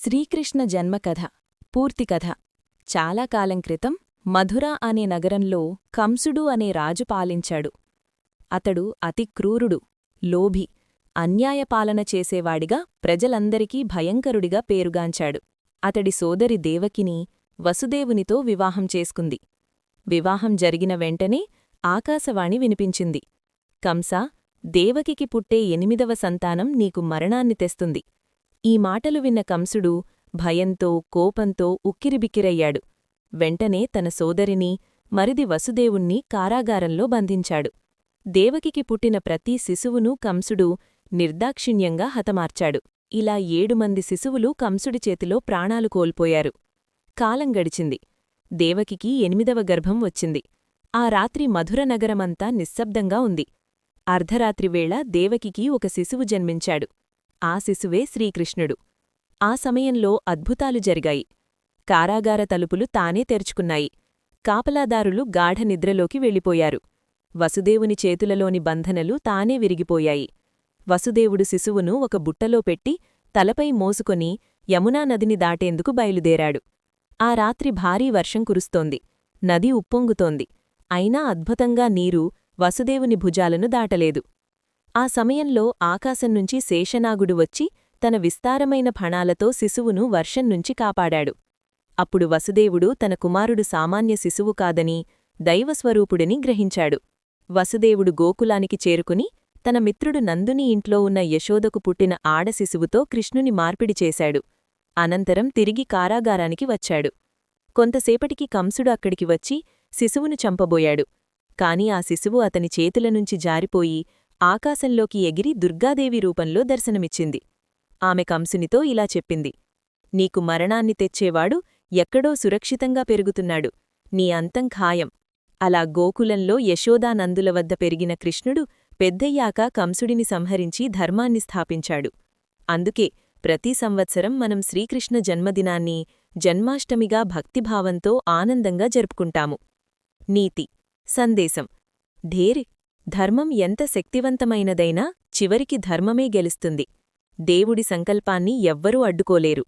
శ్రీకృష్ణ జన్మకథ పూర్తి కథ. చాలా కాలం క్రితం మధుర అనే నగరంలో కంసుడు అనే రాజు పాలించాడు. అతడు అతి క్రూరుడు, లోభి, అన్యాయపాలన చేసేవాడిగా ప్రజలందరికీ భయంకరుడిగా పేరుగాంచాడు. అతడి సోదరి దేవకిని వసుదేవునితో వివాహం చేసుకుంది. వివాహం జరిగిన వెంటనే ఆకాశవాణి వినిపించింది. కంసా, దేవకికి పుట్టే 8వ సంతానం నీకు మరణాన్ని తెస్తుంది. ఈ మాటలు విన్న కంసుడు భయంతో కోపంతో ఉక్కిరిబిక్కిరయ్యాడు. వెంటనే తన సోదరిని, మరిది వసుదేవుణ్ణి కారాగారంలో బంధించాడు. దేవకికి పుట్టిన ప్రతి శిశువునూ కంసుడు నిర్దాక్షిణ్యంగా హతమార్చాడు. ఇలా 7 మంది శిశువులు కంసుడి చేతిలో ప్రాణాలు కోల్పోయారు. కాలం గడిచింది. దేవకికి 8వ గర్భం వచ్చింది. ఆ రాత్రి మధుర నగరమంతా నిశ్శబ్దంగా ఉంది. అర్ధరాత్రివేళ దేవకికి ఒక శిశువు జన్మించాడు. ఆ శిశువే శ్రీకృష్ణుడు. ఆ సమయంలో అద్భుతాలు జరిగాయి. కారాగార తలుపులు తానే తెరుచుకున్నాయి. కాపలాదారులు గాఢ నిద్రలోకి వెళ్ళిపోయారు. వసుదేవుని చేతులలోని బంధనలు తానే విరిగిపోయాయి. వసుదేవుడు శిశువును ఒక బుట్టలో పెట్టి తలపై మోసుకొని యమునా నదిని దాటేందుకు బయలుదేరాడు. ఆ రాత్రి భారీ వర్షం కురుస్తోంది. నది ఉప్పొంగుతోంది. అయినా అద్భుతంగా నీరు వసుదేవుని భుజాలను దాటలేదు. ఆ సమయంలో ఆకాశంనుంచి శేషనాగుడు వచ్చి తన విస్తారమైన ఫణాలతో శిశువును వర్షం నుంచి కాపాడాడు. అప్పుడు వసుదేవుడు తన కుమారుడు సామాన్య శిశువు కాదని, దైవస్వరూపుడిని గ్రహించాడు. వసుదేవుడు గోకులానికి చేరుకుని తన మిత్రుడు నందుని ఇంట్లో ఉన్న యశోదకు పుట్టిన ఆడ శిశువుతో కృష్ణుని మార్పిడి చేశాడు. అనంతరం తిరిగి కారాగారానికి వచ్చాడు. కొంతసేపటికి కంసుడు అక్కడికి వచ్చి శిశువును చంపబోయాడు. కాని ఆ శిశువు అతని చేతులనుంచి జారిపోయి ఆకాశంలోకి ఎగిరి దుర్గాదేవి రూపంలో దర్శనమిచ్చింది. ఆమె కంసునితో ఇలా చెప్పింది: నీకు మరణాన్ని తెచ్చేవాడు ఎక్కడో సురక్షితంగా పెరుగుతున్నాడు. నీ అంతం ఖాయం. అలా గోకులంలో యశోదానందుల వద్ద పెరిగిన కృష్ణుడు పెద్దయ్యాక కంసుడిని సంహరించి ధర్మాన్ని స్థాపించాడు. అందుకే ప్రతి సంవత్సరం మనం శ్రీకృష్ణ జన్మదినాన్ని జన్మాష్టమిగా భక్తిభావంతో ఆనందంగా జరుపుకుంటాము. నీతి సందేశం: ధర్మం ఎంత శక్తివంతమైనదైనా చివరికి ధర్మమే గెలుస్తుంది. దేవుడి సంకల్పాన్ని ఎవ్వరూ అడ్డుకోలేరు.